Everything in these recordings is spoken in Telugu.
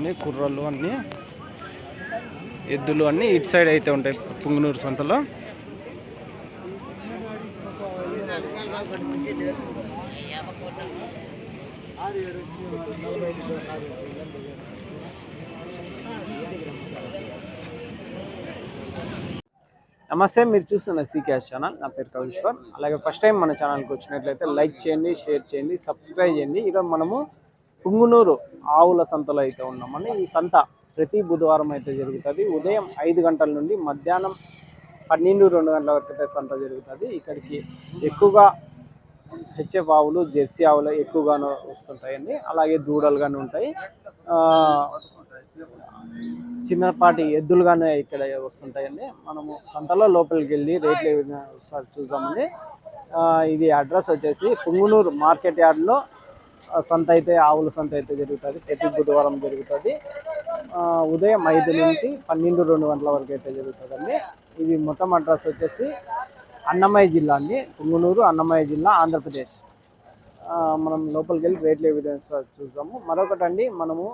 చూడండి కుర్రలు అన్నీ ఎద్దులు అన్నీ ఇటు సైడ్ అయితే ఉంటాయి పుంగనూరు సంతలో. నమస్తే, మీరు చూస్తున్న సీకేఎస్ ఛానల్. నా పేరు కవిశ్వర్. అలాగే ఫస్ట్ టైం మన ఛానల్కి వచ్చినట్లయితే లైక్ చేయండి, షేర్ చేయండి, సబ్స్క్రైబ్ చేయండి. ఈరోజు మనము పుంగనూరు ఆవుల సంతలో అయితే ఉన్నామండి. ఈ సంత ప్రతి బుధవారం అయితే జరుగుతుంది. ఉదయం 5 గంటల నుండి మధ్యాహ్నం 12-2 గంటల వరకు అయితే సంత జరుగుతుంది. ఇక్కడికి ఎక్కువగా హెచ్ఎఫ్ ఆవులు, జెర్సీ ఆవులు ఎక్కువగాను వస్తుంటాయండి. అలాగే దూడలు కానీ ఉంటాయి, చిన్నపాటి ఎద్దులుగానే ఇక్కడ వస్తుంటాయండి. మనము సంతలో లోపలికి వెళ్ళి రేట్లు ఒకసారి చూసామండి. ఇది అడ్రస్ వచ్చేసి పుంగనూరు మార్కెట్ యార్డ్లో సంత అయితే, ఆవుల సంత అయితే జరుగుతుంది. ప్రతి బుధవారం జరుగుతుంది. ఉదయం 5 నుంచి 12-2 గంటల వరకు అయితే జరుగుతుందండి. ఇది మొత్తం అడ్రస్ వచ్చేసి అన్నమయ్య జిల్లా అండి. పుంగనూరు అన్నమయ్య జిల్లా, ఆంధ్రప్రదేశ్. మనం లోపలికి వెళ్ళి రేట్లు ఎవిడెన్స్ చూసాము. మరొకటండి, మనము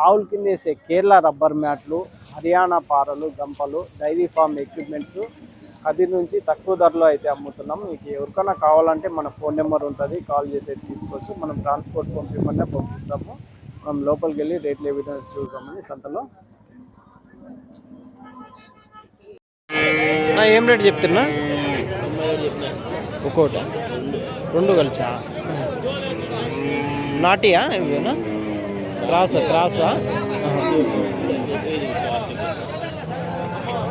ఆవుల కింద వేసే కేరళ రబ్బర్ మ్యాట్లు, హర్యానా పారలు, గంపలు, డైరీ ఫార్మ్ ఎక్విప్మెంట్స్ అది నుంచి తక్కువ ధరలో అయితే అమ్ముతున్నాం. మీకు ఎవరికైనా కావాలంటే మన ఫోన్ నెంబర్ ఉంటుంది, కాల్ చేసి తీసుకోవచ్చు. మనం ట్రాన్స్పోర్ట్ పంపిమంటే పంపిస్తాము. మనం లోపలికి వెళ్ళి రేట్లు ఎవిడెన్స్ చూసామని సంతలో. ఏం రేట్ చెప్తున్నా? ఒక్కోట 2 కలిసా? నాటియా ఇవేనా? క్రాసా?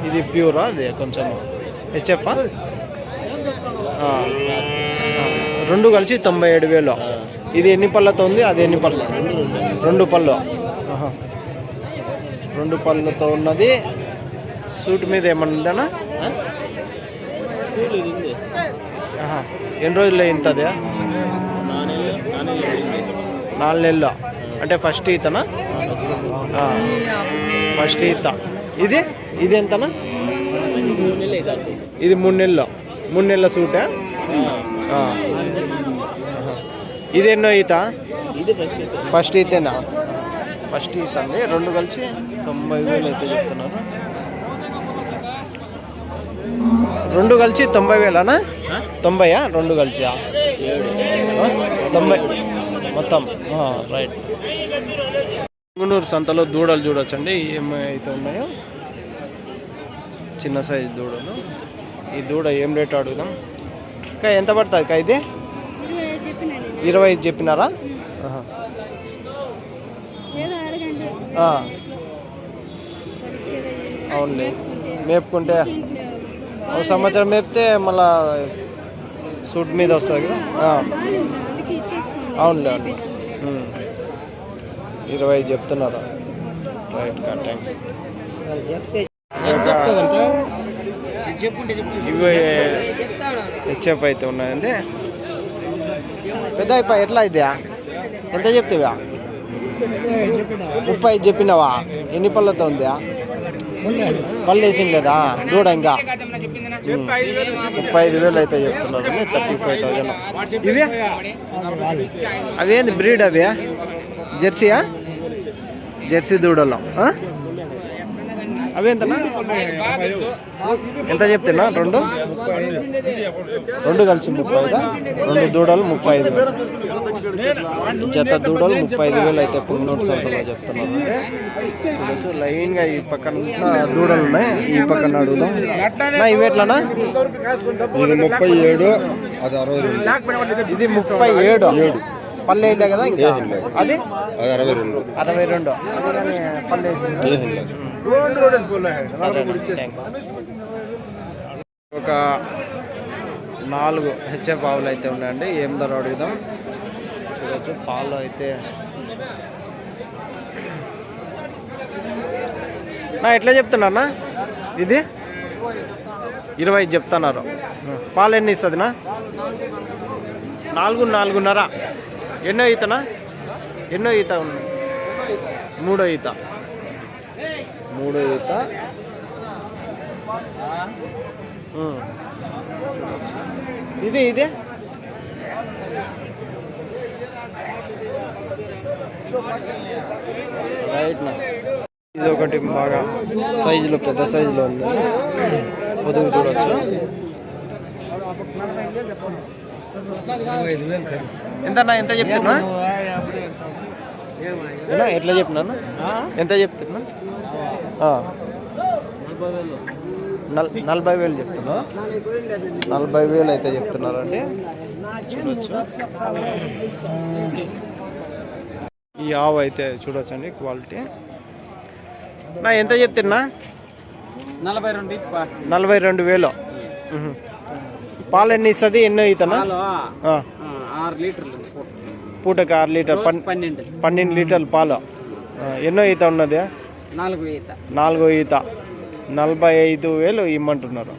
ఇది ప్యూరా? అదే కొంచెం హెచ్ఎఫ్. 2 కలిసి 97,000. ఇది ఎన్ని పళ్ళతో ఉంది? అది ఎన్ని పళ్ళు? 2 పళ్ళు. 2 పళ్ళతో ఉన్నది. సూట్ మీద ఏమన్నా ఉందన్నా? ఎన్ని రోజుల్లో ఇంతది? 4 నెలలు. అంటే ఫస్ట్ ఈతనా? ఫస్ట్ ఈత. ఇది ఎంతనా? ఇది 3 నెలలు. 3 నెలల సూటా? ఇది ఎన్నో ఈత? ఫస్ట్ ఈతేనా? ఫస్ట్ ఈత అండి. 2 కలిసి 90,000 అయితే చెప్తున్నారు. 2 కలిసి 90,000 90? 2 కలిసి 90 మొత్తం. రైట్. పుంగనూరు సంతలో దూడలు చూడొచ్చండి ఏమైతే ఉన్నాయో. చిన్న సైజు దూడలు. ఈ దూడ ఏం రేటు అడుగుదాం. ఇంకా ఎంత పడుతుంది? ఇంకా ఇది 25 చెప్పినారా? అవునులే, మేపుకుంటే 1 సంవత్సరం మేపితే మళ్ళా సూట్ మీద వస్తుంది కదా. అవునులే, 25 చెప్తున్నారు. రైట్ కా, థ్యాంక్స్. ఇవి హెచ్ఎఫ్ అయితే ఉన్నాయండి. పెద్ద ఎట్లా అయితే ఎంత చెప్తావా? 35 చెప్పినావా? ఎన్ని పళ్ళతో ఉందా? పళ్ళు వేసింది లేదా దూడ? ఇంకా 35,000 అయితే చెప్తున్నారు. 35,000. ఇవి అవేంది బ్రీడ్? అవి జెర్సీయా? జెర్సీ దూడలు. అవేంతనా? ఎంత చెప్తున్నా? 2 కలిసి 35. 2 దూడలు 35,000. జత దూడలు 35,000 అయితే పుంగనూరు సంతలో చెప్తున్నారు. చూడొచ్చు లైన్గా ఈ పక్కన దూడలు ఉన్నాయి. ఈ పక్కన అడుగుదాం. ఇవి ఎట్లనా? ఇది 37, అది 62. ఇది 37. పల్లె వేయలే కదా ఇంకా? అది 62. 62 పల్లె వేసి. ఒక 4 హెచ్ఎఫ్ ఆవులు అయితే ఉన్నాయండి. ఏం ధర అడుగుదాం. చూడవచ్చు పాలు అయితే. ఎట్లా చెప్తున్నా? ఇది 20 చెప్తున్నారు. పాలు ఎన్ని ఇస్తుందినా? 4, 4.5. ఎన్నో ఈతనా? ఎన్నో ఈత ఉంది? 3వ ఈత. 3వ ఈత. ఇదే రైట్ నా ఇది ఒకటి బాగా సైజులో పెద్ద సైజులో ఉంది, పొదుగు చూడొచ్చు. ఎంతన్నా ఎంత చెప్తున్నా? ఎట్లా చెప్తున్నాను? ఎంత చెప్తున్నా? 40,000 చెప్తున్నా. 40,000 అయితే చెప్తున్నారండి, చూడొచ్చు. ఈ ఆవు అయితే చూడొచ్చండి క్వాలిటీ. నా ఎంత చెప్తున్నా? 42,000. పాలు ఎన్ని ఇస్తుంది? ఎన్నో ఇతనా? 6 లీటర్లు పూటకి 6 లీటర్, 12 లీటర్లు పాలు. ఎన్నో ఈత ఉన్నది? 4 ఈత. 4 ఈత. 45,000 ఇమ్మంటున్నారు.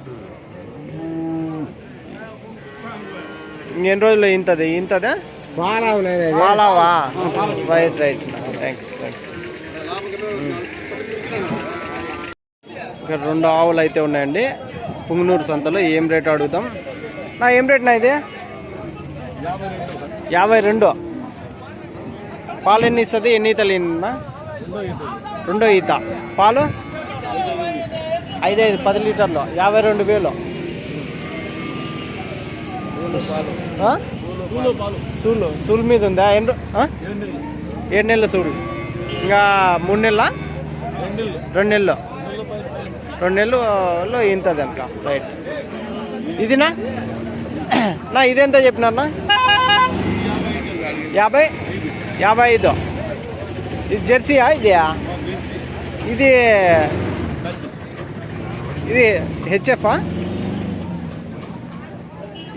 ఇంకెన్ని రోజులు ఇంతదా? పాలావా? Right thanks. ఇక్కడ 2 ఆవులు అయితే ఉన్నాయండి పుంగనూరు సంతలో. ఏం రేట్ అడుగుతాం? నా ఏం రేట్ నా ఇది? 52. పాలు ఎన్ని ఇస్తుంది? ఎన్ని ఈతలు ఇన్నా? 2 ఈత. పాలు 10 లీటర్లు. 52,000. సూలు మీద ఉందా? 7 నెలల సూలు. ఇంకా 3 నెలల? 2 నెలలు. 2 నెలల్లో ఇంతది అంట. రైట్. ఇదినా నా ఇదెంత చెప్పినారన్నా? 55. ఇది జెర్సీయా? ఇది హెచ్ఎఫా?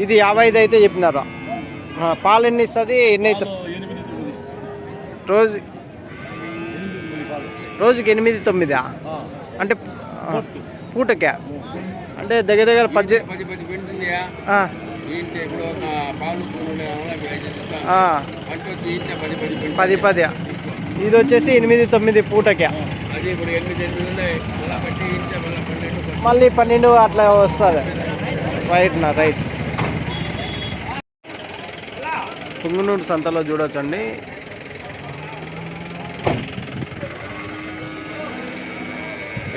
ఇది 55 అయితే చెప్పినారు. పాలు ఎన్ని ఇస్తుంది? ఎన్ని అవుతుంది? రోజుకి 8-9 అంటే పూటకే? అంటే దగ్గర 10. ఇది వచ్చేసి 8-9 పూటకే. మళ్ళీ 12 అట్లా వస్తుంది. రైట్. పుంగనూరు సంతలో చూడొచ్చండి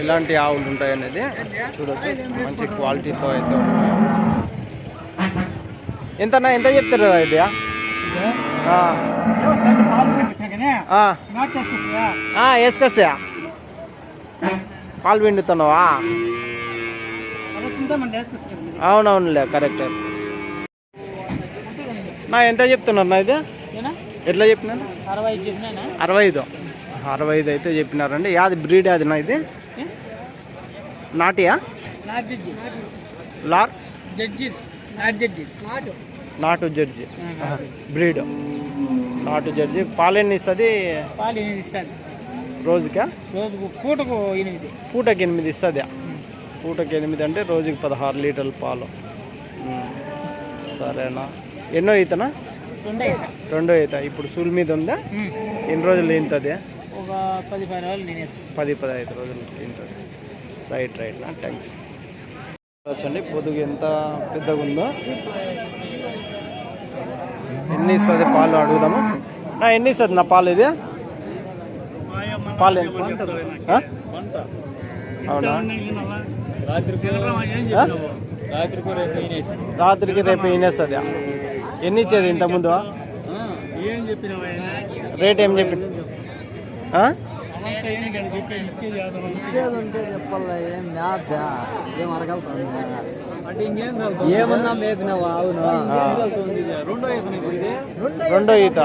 ఇలాంటి ఆవులు ఉంటాయి అనేది చూడొచ్చు. మంచి క్వాలిటీతో అయితే ఉన్నాయి. ఎంత చెప్తారు ఇది? వేసుకొస్తా. పాలు పిండుతున్నావా? అవునవునులే, కరెక్ట్. నా ఎంత చెప్తున్నారు నా ఇది? ఎట్లా చెప్పినాను? 65 అయితే చెప్పినారండి. యాది బ్రీడ్ అది నా ఇది? నాటియా? నాటు జడ్జి బ్రీడ్. నాటు జడ్జి. పాలు ఎన్ని ఇస్తుంది? రోజుకా? పూటకి 8 ఇస్తుంది. పూటకి 8 అంటే రోజుకి 16 లీటర్ల పాలు. సరేనా? ఎన్నో ఈతనా? 2 ఈత. ఇప్పుడు సూల్ మీద ఉందా? ఎన్ని రోజులు ఇంతది? 10-15 రోజులు ఇంతది. రైట్. థ్యాంక్స్. వచ్చండి పొదుగు ఎంత పెద్దగా ఉందో. ఎన్ని ఇస్తుంది పాలు అడుగుదాము. నా ఎన్ని ఇస్తుంది నా పాలు? ఇది పాలు అవునా? రాత్రికి రేపు ఈనేస్తుంది. ఎన్ని ఇచ్చేది ఇంతకుముందు? రేట్ ఏం చెప్పి? ఏమన్నా మేపినావా? అవును. 2 ఈత.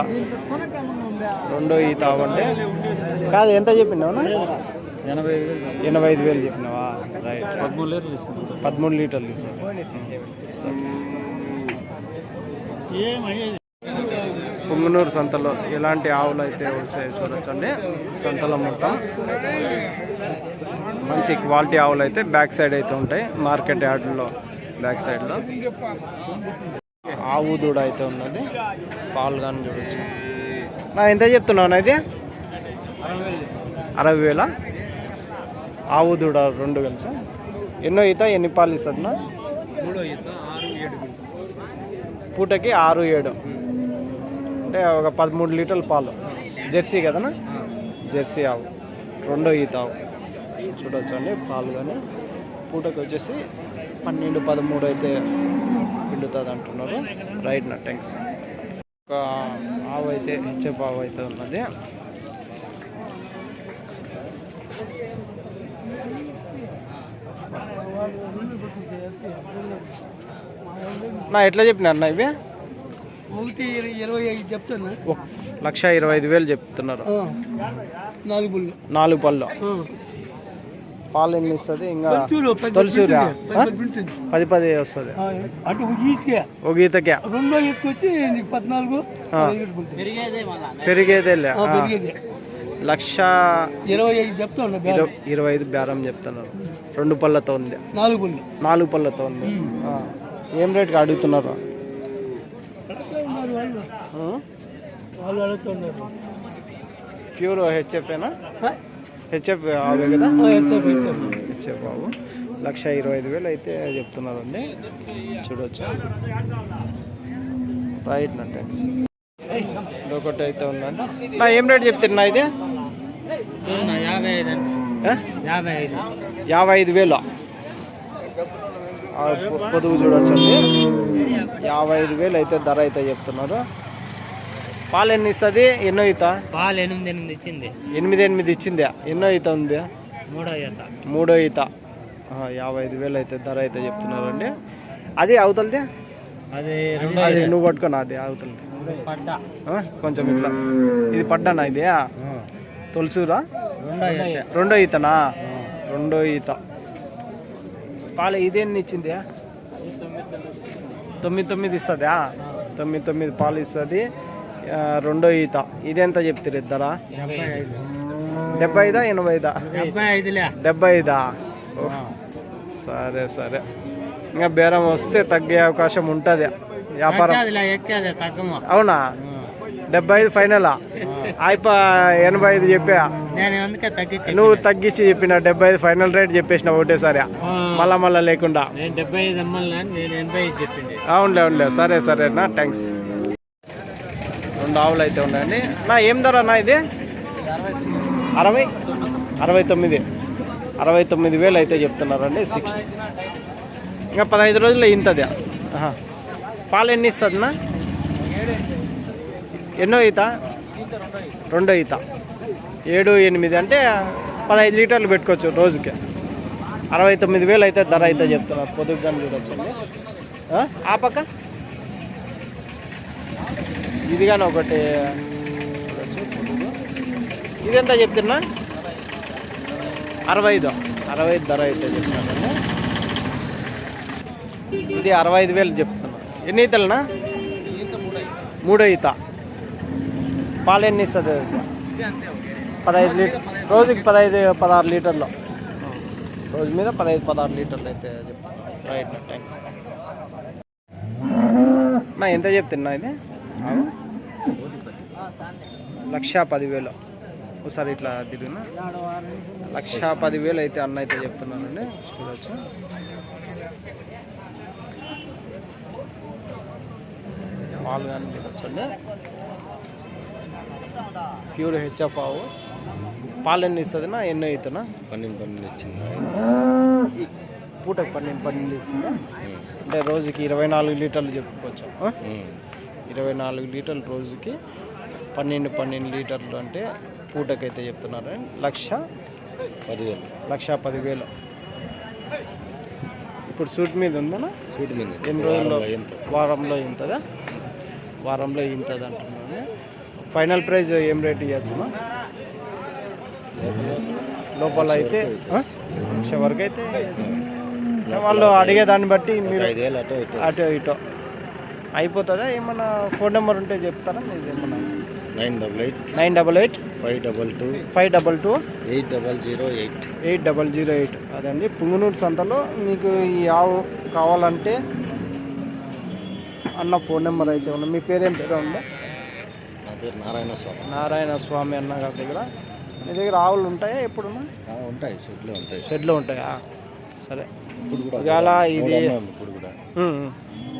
2 ఈత అవ్వండి. కాదు, ఎంత చెప్పినావు? 85,000 చెప్పినావా? రైట్. 13 లీటర్లు ఇస్తుంది. సరే. పుంగనూరు సంతలో ఎలాంటి ఆవులు అయితే వచ్చాయో చూడొచ్చండి. సంతలో మొత్తం మంచి క్వాలిటీ ఆవులు అయితే బ్యాక్ సైడ్ అయితే ఉంటాయి. మార్కెట్ యార్డ్లో బ్యాక్ సైడ్లో ఆవు దూడ అయితే ఉన్నది. పాలు కానీ చూడొచ్చు. నా ఎంత చెప్తున్నావు? ఇది 60,000. ఆవు దూడ 2 కలిసి. ఎన్నో ఈత? ఎన్ని పాలు ఇస్తుంది? 3 ఈత. 6-7 పూటకి 6-7 అంటే ఒక 13 లీటర్ల పాలు. జెర్సీ కదనా? జెర్సీ ఆవు, రెండో ఈత ఆవు. చూడొచ్చండి పాలు కానీ. పూటకి వచ్చేసి 12-13 అయితే పిండుతుంది అంటున్నారు. రైట్ నా థ్యాంక్స్. ఒక ఆవు అయితే హెచ్ఎఫ్ ఆవు అయితే ఉన్నది. నా ఎట్లా చెప్పినా అన్న ఇవి? 1,25 చెప్తాను. 1,25,000 చెప్తున్నారు. 4 పళ్ళు. పాలు ఎన్ని ఇస్తుంది? ఇంకా తొలిసూరా 10 వస్తుంది. ఒక ఈతకే రెండో ఈతకొచ్చి 14 పెరిగేదేలే. 1,25,000 చెప్తాను. 25 బేరం చెప్తున్నారు. 2 పళ్ళతో ఉంది. 4 పళ్ళతో ఉంది. ఏం రేట్కి అడుగుతున్నారు? ప్యూర్ హెచ్ఎఫ్ఏనా? హెచ్ఎఫ్ ఆవే కదా? హెచ్ఎఫ్ ఆవు. 1,25,000 అయితే చెప్తున్నారండి. చూడొచ్చు. రైట్ నా థ్యాంక్స్. ఇంకొకటి అయితే ఉందండి. నా ఏం రేట్ చెప్తున్నా ఇది? 55,000. పొదుగు చూడొచ్చండి. 55,000 అయితే ధర అయితే చెప్తున్నారు. పాలు ఎన్ని ఇస్తుంది? ఎన్నో ఈత? పాలు 8 ఇచ్చింది. 8 ఇచ్చిందా? ఎన్నో ఈత ఉంది? మూడో ఈత. 55,000 అయితే ధర అయితే చెప్తున్నారండి. అది అవతలది? అది నువ్వు పట్టుకున్నా. అది అవతలది కొంచెం ఇట్లా. ఇది పడ్డానా? ఇది తొలిసూరా? రెండో ఈతనా? రెండో ఈత. పాలు ఇదేన్ని ఇచ్చింది? 9 ఇస్తుందా? 9 పాలు ఇస్తుంది. రెండో ఈత. ఇదెంత చెప్తారు ధర? 75 85? 75. సరే సరే. ఇంకా బేరం వస్తే తగ్గే అవకాశం ఉంటుంది వ్యాపారం. అవునా? 75 ఫైనలా? 85 చెప్పా. నువ్వు తగ్గించి చెప్పిన 75 ఫైనల్ రేట్ చెప్పేసిన ఒకటేసారి మళ్ళా లేకుండా. అవునులే. సరేనా థ్యాంక్స్. 2 ఆవులు అయితే ఉన్నాయండి. నా ఏం ధర అన్న ఇది? 69,000 అయితే చెప్తున్నారండి. 60. ఇంకా 15 రోజుల్లో ఇంతది. పాలు ఎన్ని ఇస్తుంది నా? ఎన్నో ఈత? రెండో ఈత. 7, 8 అంటే 15 లీటర్లు పెట్టుకోవచ్చు రోజుకి. 69,000 అయితే ధర అయితే చెప్తున్నారు. పొదుగు కానీ చూడొచ్చండి. ఆ పక్క ఇది కానీ ఒకటి చూడొచ్చు. ఇదెంత చెప్తున్నా? 65 ధర అయితే చెప్తున్నాను. ఇది 65,000 చెప్తున్నా. ఎన్ని ఈతలనా? మూడో ఈత. పాలు ఎన్ని ఇస్తుంది? 15 లీటర్ రోజుకి. 15-16 లీటర్లు రోజు మీద. 15-16 లీటర్లు అయితే చెప్తాను. Right thanks. నా ఎంత చెప్తున్నా ఇది? 1,10,000. ఒకసారి ఇట్లా తిరిగినా 1,10,000 అయితే అన్న అయితే చెప్తున్నానండి. చూడవచ్చు. పాలు కానీ తినొచ్చండి. ప్యూర్ హెచ్ఎఫ్ ఆవు. పాలు ఎన్ని ఇస్తుంది? నా ఎన్నో అవుతున్నా? 12 ఇచ్చింది. పూటకి 12 ఇచ్చిందా? అంటే రోజుకి 24 లీటర్లు చెప్పుకోవచ్చు. 24 లీటర్లు రోజుకి. 12 లీటర్లు అంటే పూటకైతే చెప్తున్నారు. 1,10,000. ఇప్పుడు సూట్ మీద ఉందనా? సూట్ మీద. ఎన్ని రోజుల్లో? వారంలో ఇంతదా? వారంలో ఇంతది అంటున్నాను. ఫైనల్ ప్రైస్ ఏం రేట్ ఇవ్వచ్చునా? లోపల అయితే 1,00,000 వరకు అయితే వాళ్ళు అడిగే దాన్ని బట్టి మీరు అటు ఇటు అయిపోతుందా? ఏమన్నా ఫోన్ నెంబర్ ఉంటే చెప్తారా? ఇది ఏమన్నా? 988 522 800 అదండి. పుంగనూరు సంతలో మీకు ఈ ఆవు కావాలంటే అన్న ఫోన్ నెంబర్ అయితే ఉంది. మీ పేరేం పేరు ఉందా? నా పేరు నారాయణ స్వామి అన్న గారి దగ్గర. మీ దగ్గర ఆవులు ఉంటాయా? ఎప్పుడున్నా? ఉంటాయి. షెడ్లో ఉంటాయా? సరే.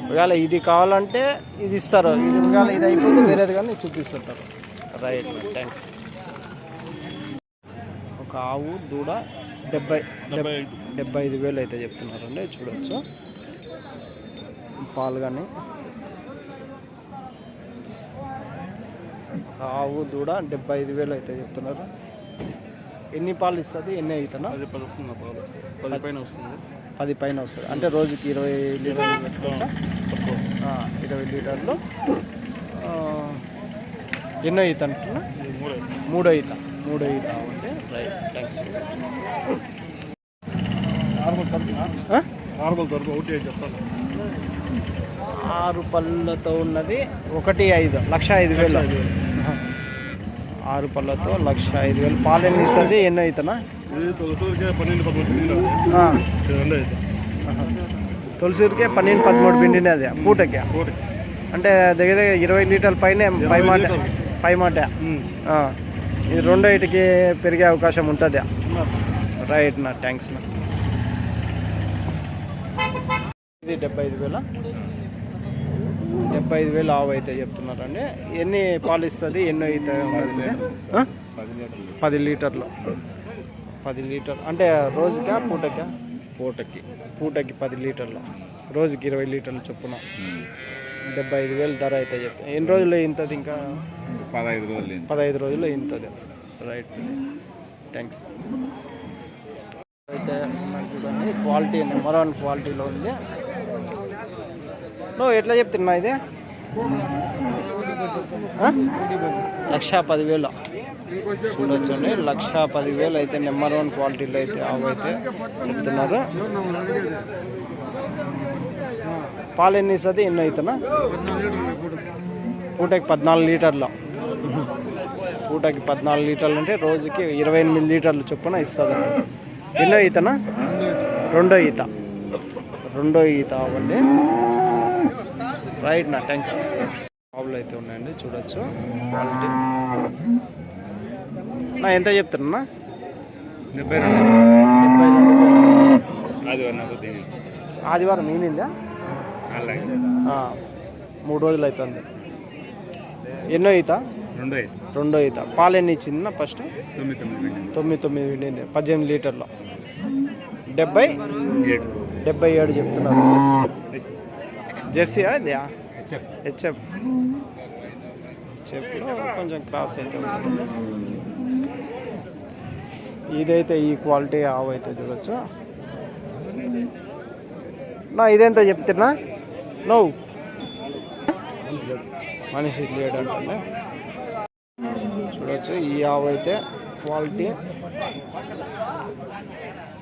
ఒకవేళ ఇది కావాలంటే ఇది ఇస్తారు. ఇది ఒకవేళ ఇది అయిపోతే వేరేది కానీ చూపిస్తుంటారు. Right thanks. ఒక ఆవు దూడ 75,000 అయితే చెప్తున్నారండి. చూడవచ్చు పాలు కానీ. ఆవు దూడ 75,000 అయితే చెప్తున్నారు. ఎన్ని పాలు ఇస్తుంది, ఎన్ని అవుతున్నా? 10 పైన వస్తుంది. 10 పైన వస్తుంది అంటే రోజుకి 20 లీటర్లు పెట్టుకోవచ్చా? 20 లీటర్లు. ఎన్నో ఈత అంటున్నా? 3 ఈత. 3 ఈత అంటే రైట్ థ్యాంక్స్. నార్మల్ తరపు ఒకటి చెప్తాను. 6 పళ్ళతో ఉన్నది 1,5,00,000, 1,05,000. 6 పళ్ళతో 1,05,000. పాలు ఎన్ని ఇస్తుంది, ఎన్నో అవుతున్నా? తొలసూరికే 12-13 పిండినది పూటకి. అంటే దగ్గర 20 లీటర్ల పైన పై మాట. ఇది 2 ఇటుకి పెరిగే అవకాశం ఉంటుంది. రైట్ నా థ్యాంక్స్ నా. ఇది 75,000. 75,000 ఆవు అయితే చెప్తున్నారండి. ఎన్ని పాలు ఇస్తుంది, ఎన్నో అయితే ఉన్నది? 10 లీటర్లు. 10 లీటర్లు అంటే రోజుకా పూటకా? పూటకి 10 లీటర్లు, రోజుకి 20 లీటర్లు చొప్పున. 75,000 ధర అయితే చెప్తాను. ఎన్ని రోజులు ఇంతది? ఇంకా 15 రోజులు ఇంతది. Right thanks. అయితే నాకు చూడండి క్వాలిటీ నెంబర్ 1 క్వాలిటీలో ఉంది. నువ్వు ఎట్లా చెప్తున్నా ఇది? 1,10,000 చూడొచ్చండి. 1,10,000 అయితే నెంబర్ 1 క్వాలిటీలో అయితే ఆవు అయితే చెప్తున్నారు. పాలు ఎన్ని ఇస్తుంది, ఎన్నో అవుతున్నా? పూటకి 14 లీటర్లు. పూటకి 14 లీటర్లు అంటే రోజుకి 28 లీటర్లు చొప్పున ఇస్తుంది. ఎన్నో ఈతనా? 2 ఈత. 2 ఈత అవ్వండి. రైట్ నా థ్యాంక్స్. ఆవులు అయితే ఉన్నాయండి చూడొచ్చు క్వాలిటీ. నా ఎంత చెప్తున్నా? 72. ఆదివారం ఈనిందా? 3 రోజులు అవుతుంది. ఎన్నో ఈత? 2 ఈత. పాలు ఎన్ని ఇచ్చింది ఫస్ట్? 9 విండింది. 18 లీటర్లు. 77 చెప్తున్నారు. జెర్సీయా ఇది? హెచ్ఎఫ్లో కొంచెం క్రాస్ అయితే ఉంటుంది. ఇదైతే ఈ క్వాలిటీ ఆవు అయితే చూడొచ్చు. నా ఇదెంత చెప్తున్నా? నువ్వు మనిషి లేడు అంటే చూడొచ్చు. ఈ ఆవు అయితే క్వాలిటీ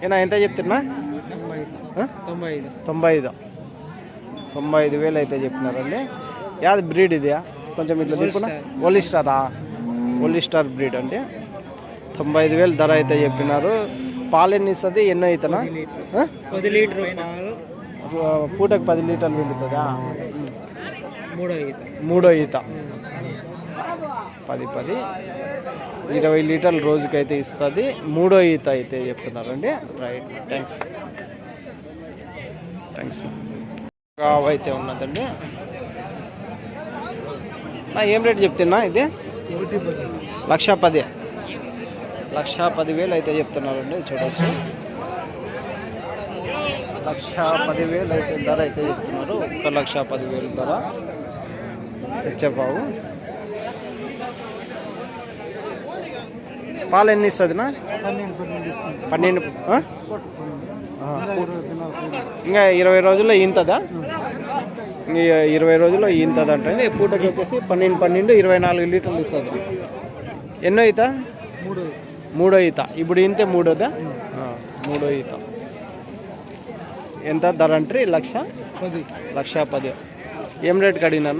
ఏనా ఎంత చెప్తున్నా? 95,000 అయితే చెప్పినారండి. యాది బ్రీడ్ ఇది? కొంచెం ఇట్లా తిప్పునా. ఓలిస్టార్ బ్రీడ్ అంటే 95,000 ధర అయితే చెప్పినారు. పాలు ఎన్ని ఇస్తుంది, ఎన్నో అవుతున్నా? 10 లీటర్ పూటకి 10 లీటర్లు విండుతుందా? 3 ఈత. 10 20 లీటర్లు రోజుకైతే ఇస్తుంది. 3 ఈత అయితే చెప్తున్నారండి. Right thanks. ఆవు అయితే ఉన్నదండి. ఏం రేట్ చెప్తున్నా ఇది? 1,10,000. 1,10,000 అయితే చెప్తున్నారండి. చూడవచ్చు 1,10,000 అయితే ధర అయితే చెప్తున్నారు. 1,10,000 ధర హెచ్ఎఫ్ ఆవు. పాలు ఎన్ని ఇస్తుందినా? 12. ఇంకా 20 రోజుల్లో ఈంతదా? 20 రోజుల్లో ఈంతదంటే పూటకి వచ్చేసి 12 24 లీటర్లు ఇస్తుంది. ఎన్నో ఈత? 3 ఈత. ఇప్పుడు ఇంతే 3దా? 3 ఈత. ఎంత ధర అంటే? 1,10,000. ఏం రేట్కి అడిగినా?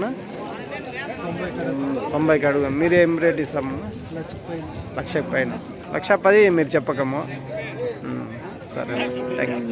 90కి అడుగు. మీరు ఏం రేట్ ఇస్తాము? 1,00,000 పైన. 1,10,000 మీరు చెప్పకము. సరే థ్యాంక్స్.